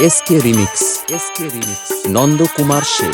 SK remix Nandakumar সে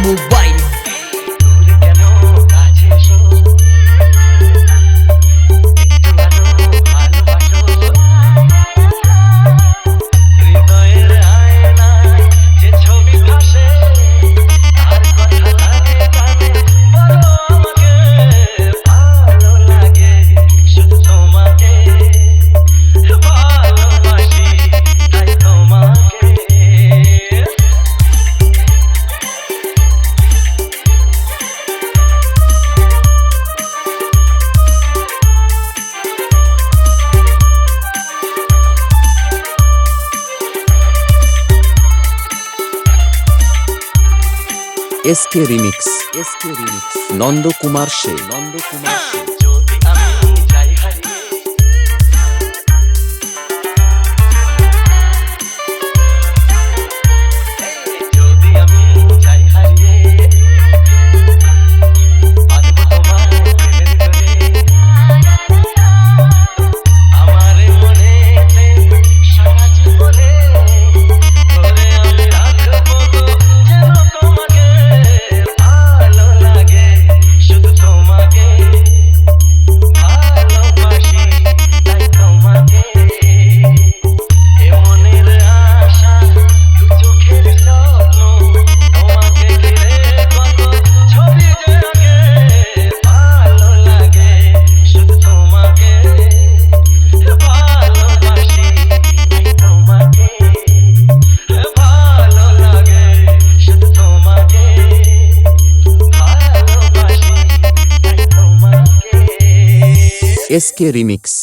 mobile SK remix Nandakumar সে SK remix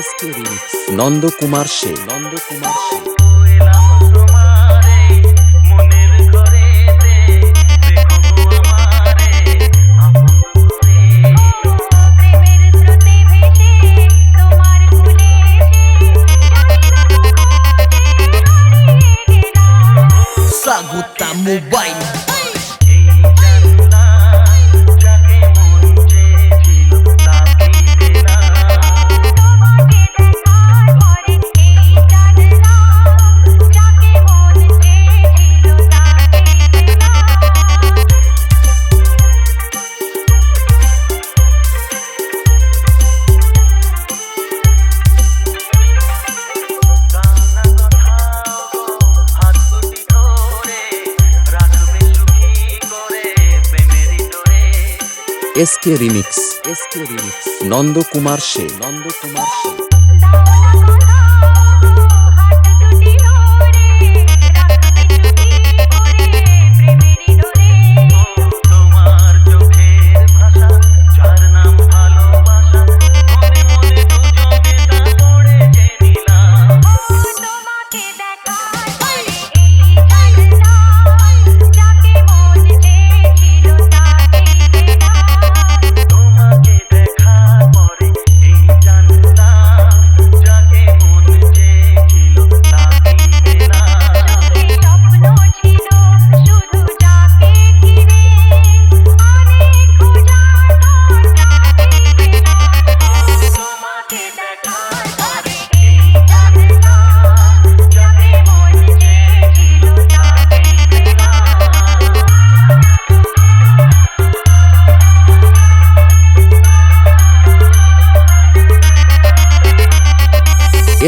SK remix Nandakumar সে এসকে রিমিক্স নন্দকুমার সে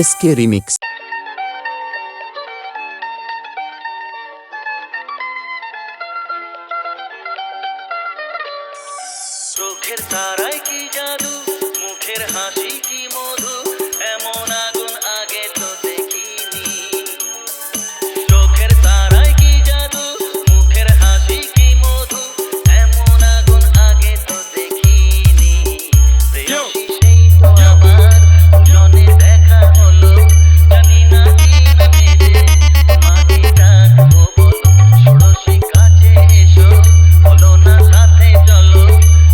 এসকে রিমিক্স। চোখের তারায় কি জাদু, মুখের হাসি কি মধু, এমন আগুন আগে তো দেখিনি। চোখের তারায় কি জাদু, মুখের হাসি কি মধু, এমন আগুন আগে তো দেখিনি। প্রেয়সী সেই তো আমার জনে দেখা হলো, জানি না কি নামে যে তোমাকে ডাকবো বলো। ষোড়শী কাছে এসো, বলো না সাথে চলো,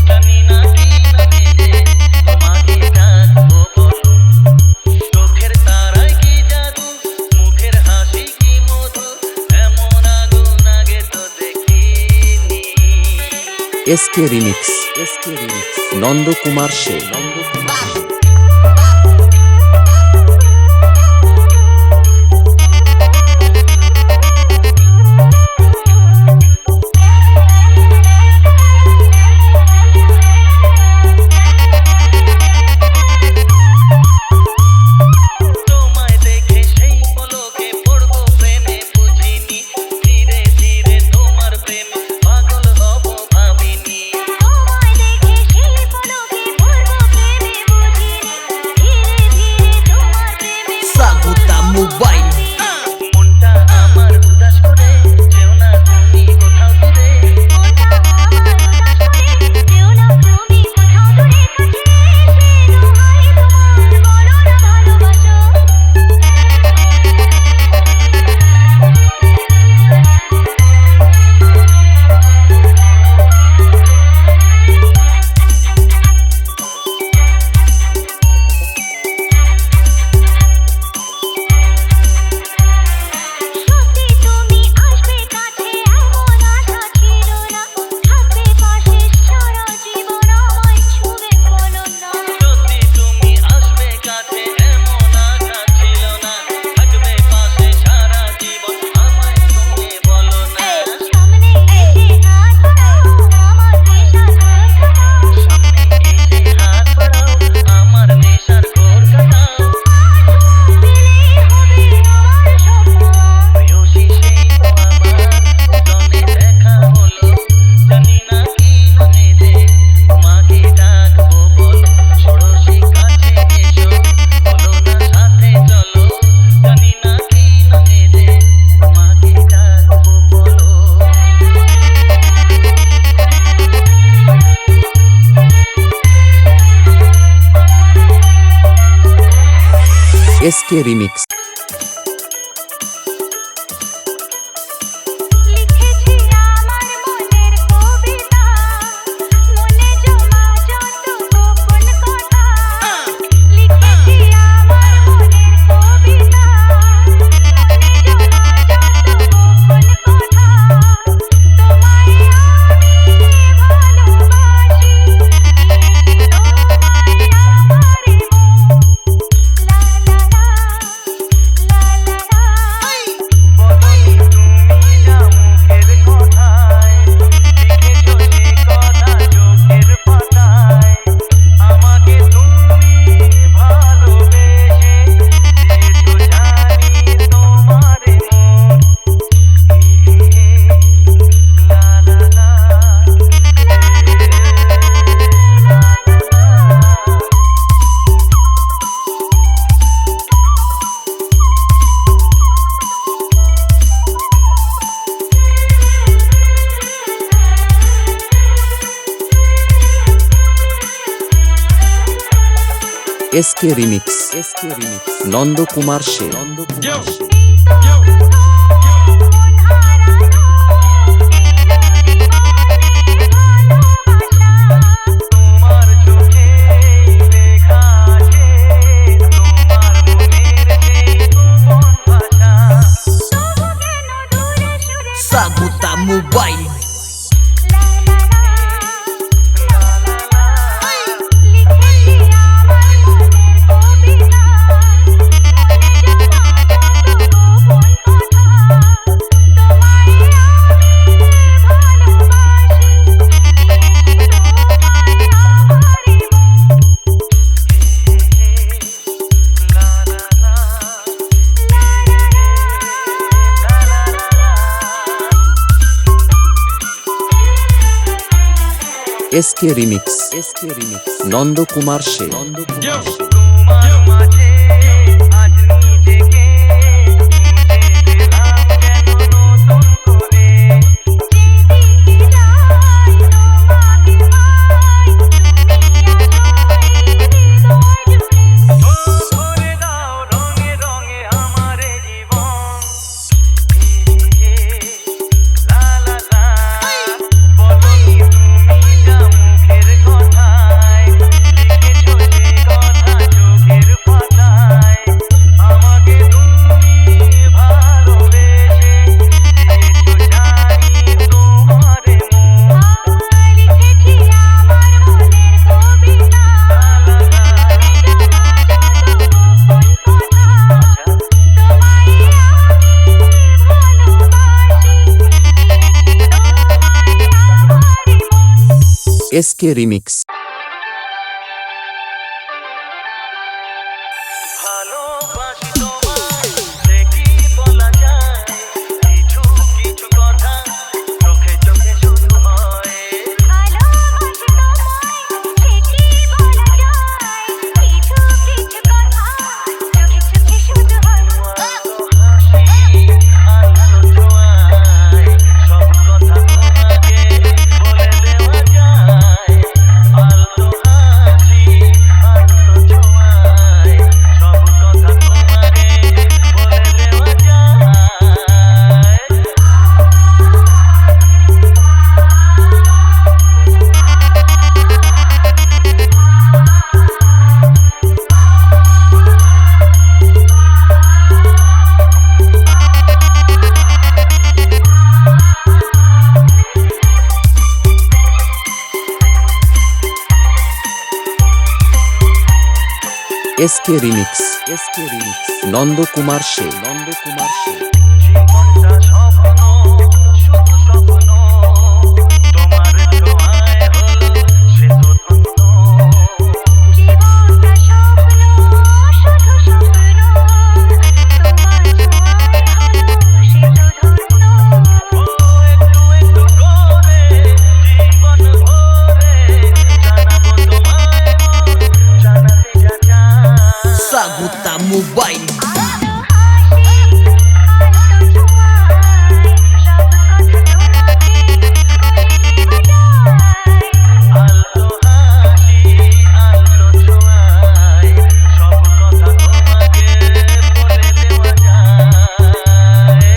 জানি না কি নামে যে তোমাকে ডাকবো বলো। চোখের তারায় কি জাদু, মুখের হাসি কি মধু, এমন আগুন আগে তো দেখিনি। এসকে রিমিক্স নন্দকুমার সে তোমায় দেখে সেই পলকে পড়বো প্রেমে বুঝিনি, ধীরে ধীরে তোমার প্রেমে পাগল হব ভাবিনি। তোমায় দেখে সেই পলকে পড়বো প্রেমে বুঝিনি, ধীরে ধীরে তোমার প্রেমে Saguta Mobile. মনটা আমার উদাস করে যেও না তুমি কোথাও দূরে। মনটা আমার উদাস করে যেও না তুমি কোথাও দূরে। কাছে এসে দোহাই তোমার বলো না ভালোবাসো। সত্যি তুমি আসবে কাছে এমন আশা ছিল না, থাকবে পাশে সারা জীবন আমায় ছুঁবে বলো না। সত্যি তুমি আসবে কাছে এমন আশা ছিল না, থাকবে পাশে সারা জীবন আমায় তুমি বলো না। সামনে এসে হাত বাড়াও, আমার নেশার ঘর কাটাও। সামনে এসে হাত বাড়াও, আমার নেশার ঘোর কাটাও। পেলেই হবে আমার সম্মান। প্রেয়সী সেই তো আমার জনে দেখা হলো, জানি না কি নামে যে তোমাকে ডাকবো বলো। ষোড়শী কাছে এসো, বলো না সাথে চলো, জানি না কি নামে যে তোমাকে ডাকবো বলো। এসকে রিমিক্স লিখেছি আমার মনের কবিতা, মনে জমা যত গোপন কথা। লিখেছি আমার মনের কবিতা, মনে জমা যত গোপন কথা। তোমায় আমি ভালোবাসি, দিয়েছি তোমায় আমার মন। লা লা লা এসকে রিমিক্স নন্দকুমার সে তোমার চোখে লেখা আছে তোমার মনের সেই গোপন ভাষা Saguta Mobile. SK remix Nandakumar সে তোমার মাঝে আজ নিজেকে খুঁজে পেলাম যেন নতুন করে ভরে দাও রঙে রঙে আমার জীবন লা লা লা বলনি তুমি যা মুখের কথায় লিখেছো সে কথা চোখের পাতায় আমাকে তুমি ভালোবেসে দিয়েছো জানি তোমারে এসকে রিমিক্স ভালোবাসি তোমায় সে কি বলা যায় কিছু কিছু কথা চোখে চোখে শুধু হয় এসকে রিমিক্স নন্দকুমার সে জীবনটা স্বপ্ন শুধু স্বপ্ন তোমার ছোঁয়ায় হলো সে তো ধন্য ও একটু একটু করে জীবন ভরে জানাবো তোমায় মন জানাতে যা চায় Saguta Mobile. আলতো হাসি আলতো ছোঁয়ায় সব কথা তোমাকে বলে দেওয়া যায়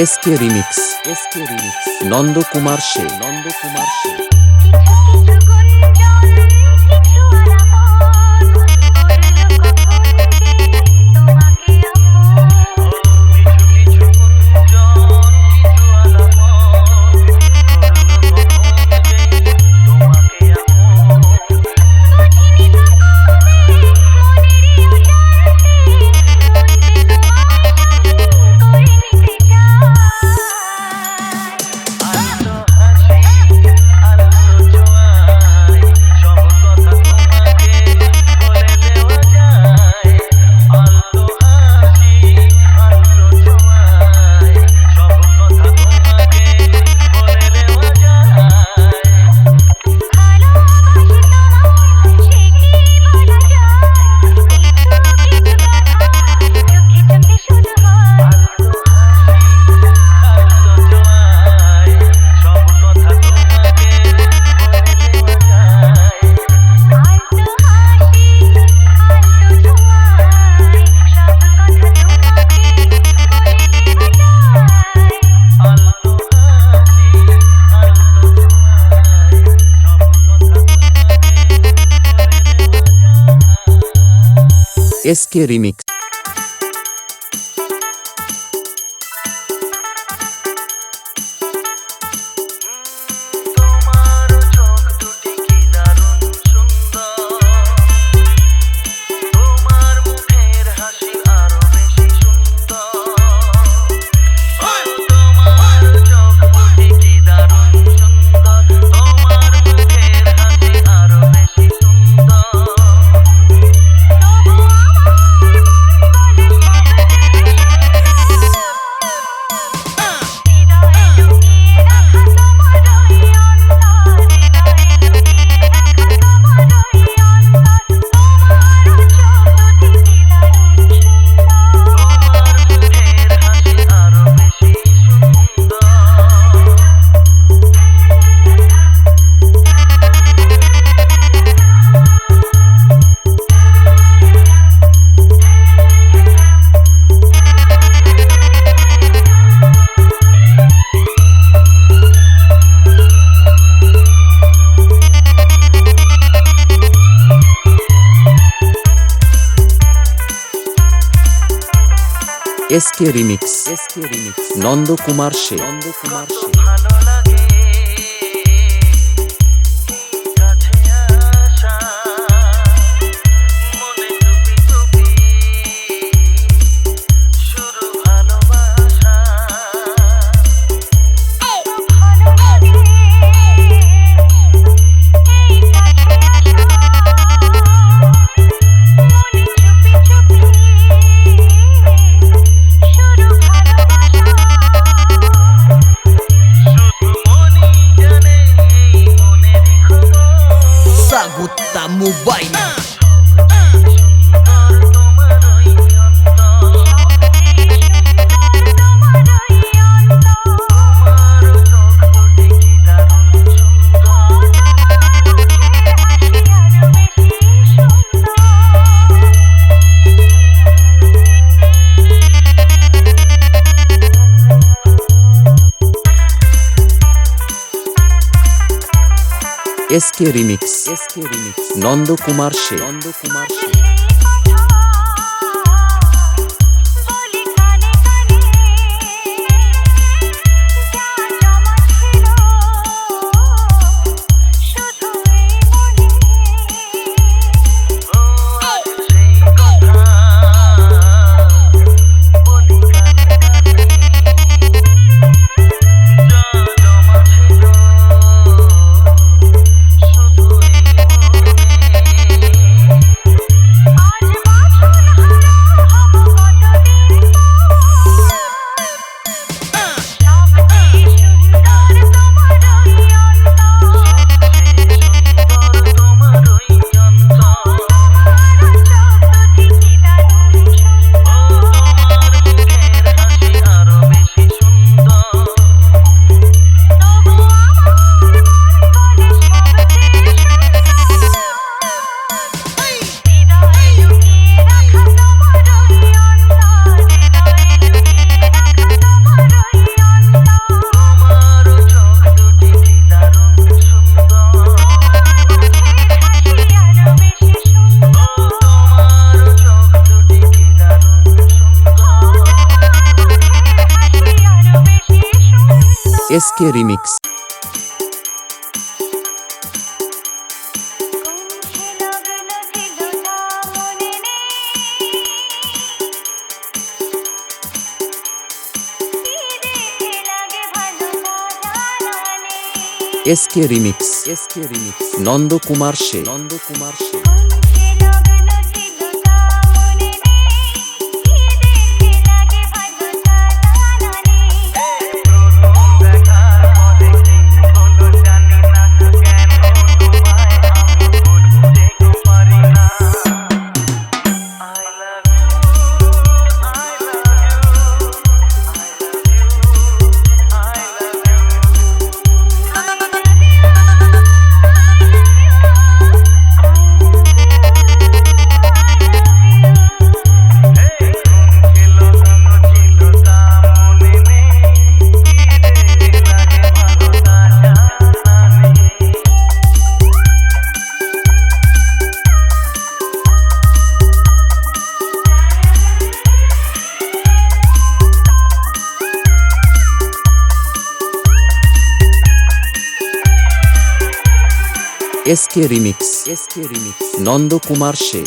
এসকে রিমিক্স নন্দকুমার সে কিছু কিছু গুঞ্জন কিছু আলাপন করলো কখন যে তোমাকে আপন আলতো হাসি আলতো ছোঁয়া এসকে রিমিক্স তোমার চোখ দুটি কি দারুণ সুন্দর, তোমার মুখের হাসি আরো বেশি সুন্দর। তোমার চোখ দুটি কি দারুণ সুন্দর, তোমার মুখের হাসি আরো বেশি সুন্দর। এসকে রিমিক্স নন্দকুমার সে ভালো লাগে কাছে আসা, মনে চুপি চুপি শুরু ভালোবাসা। শুধু মনই জানে এই মনেরই খবর। Saguta Mobile. সুন্দর তোমার ওই অন্তর, তোমার চোখ দুটি কি দারুণ সুন্দর। এসকে রিমিক্স নন্দকুমার সে আজ সেই কথা বলি কানে কানে, যা জমা ছিল শুধু এই সুন্দর তোমার ওই অন্তর। তোমার মুখের হাসি আরো বেশি সুন্দর। তোমার চোখ দুটি কি দারুণ সুন্দর, তোমার চোখ দুটি কি দারুণ সুন্দর। SK remix SK remix Nandakumar সে প্রথম দেখার পরে কি হলো জানি না, কেন তোমায় আমি ভুলতে পারি না। I love you, I love you, I love you, I love you। I love you, I love you, I love you। SK remix Nandakumar সে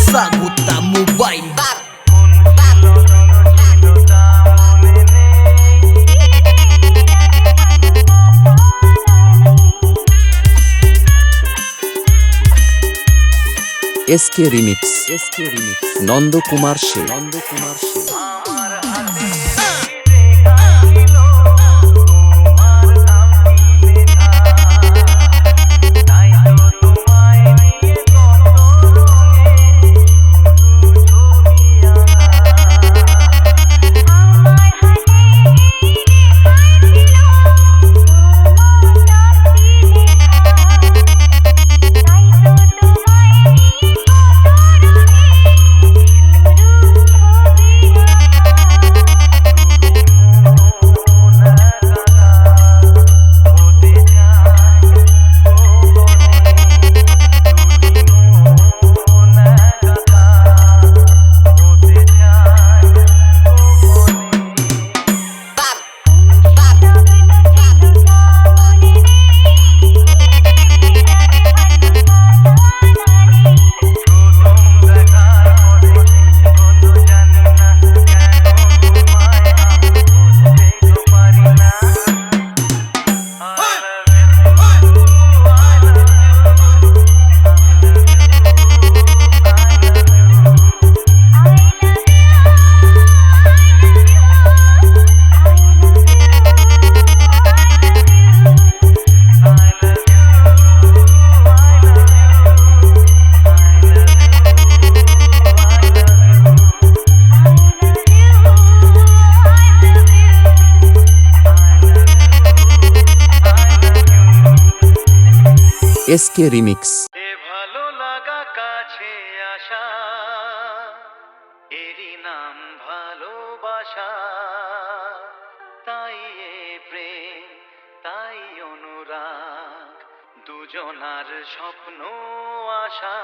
Saguta Mobile. SK remix Nandakumar সে এসকে রিমিক্স এ ভালো লাগা কাছে আসা এরই নাম ভালোবাসা তাই এ প্রেম তাই অনুরাগ দুজনার স্বপ্ন আশা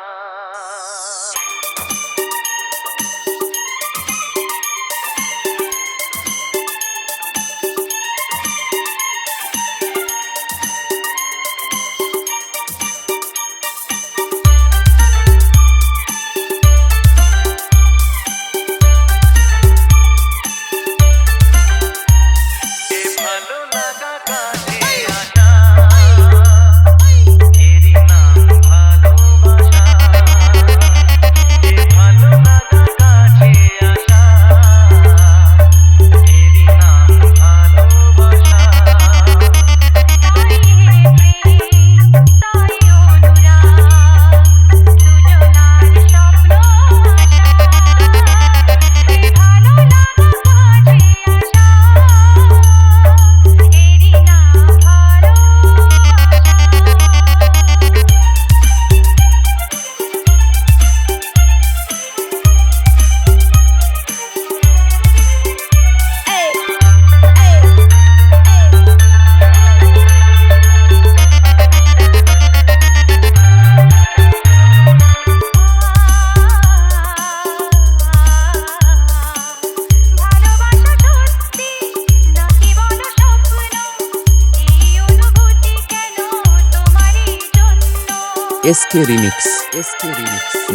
এসকে রিমিক্স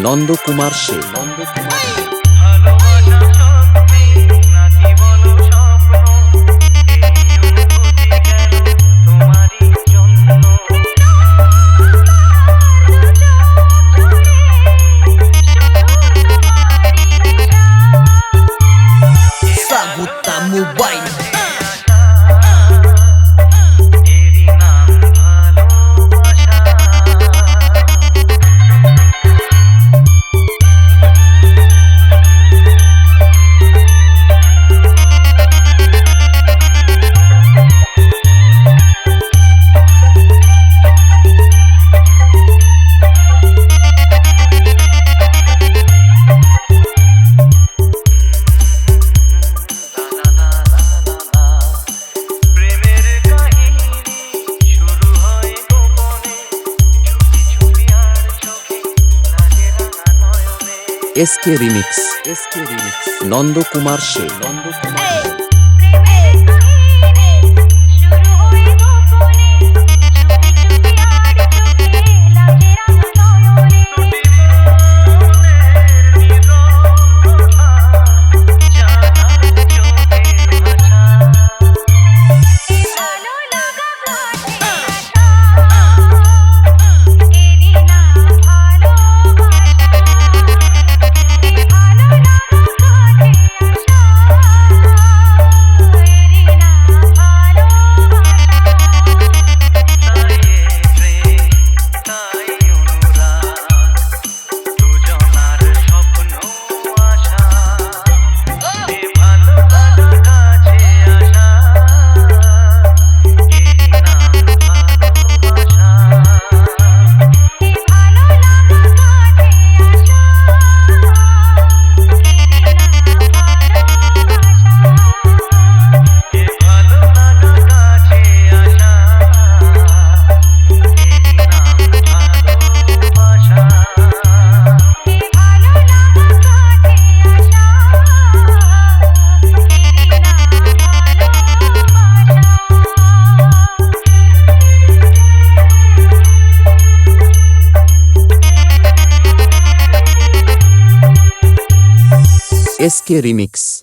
নন্দকুমার সে ভালোবাসা সত্যি নাকি বলো স্বপ্ন এই অনুভূতি কেন তোমারই জন্য Saguta Mobile. এরই নাম ভালোবাসা SK remix SK remix Nandakumar সে নন্দকুমার সে। প্রেমের কাহিনী শুরু হয়ে গোপনে চুপি চুপি আর চোখে লাগে রাঙা নয়নে এই ভালো লাগা কাছে আসা এরই নাম ভালোবাসা এই ভালো লাগা কাছে আসা এরই নাম এই ভালো লাগা কাছে আসা এরই নাম এই ভালো লাগা কাছে আসা এরই নাম ভালোবাসা এসকে রিমিক্স।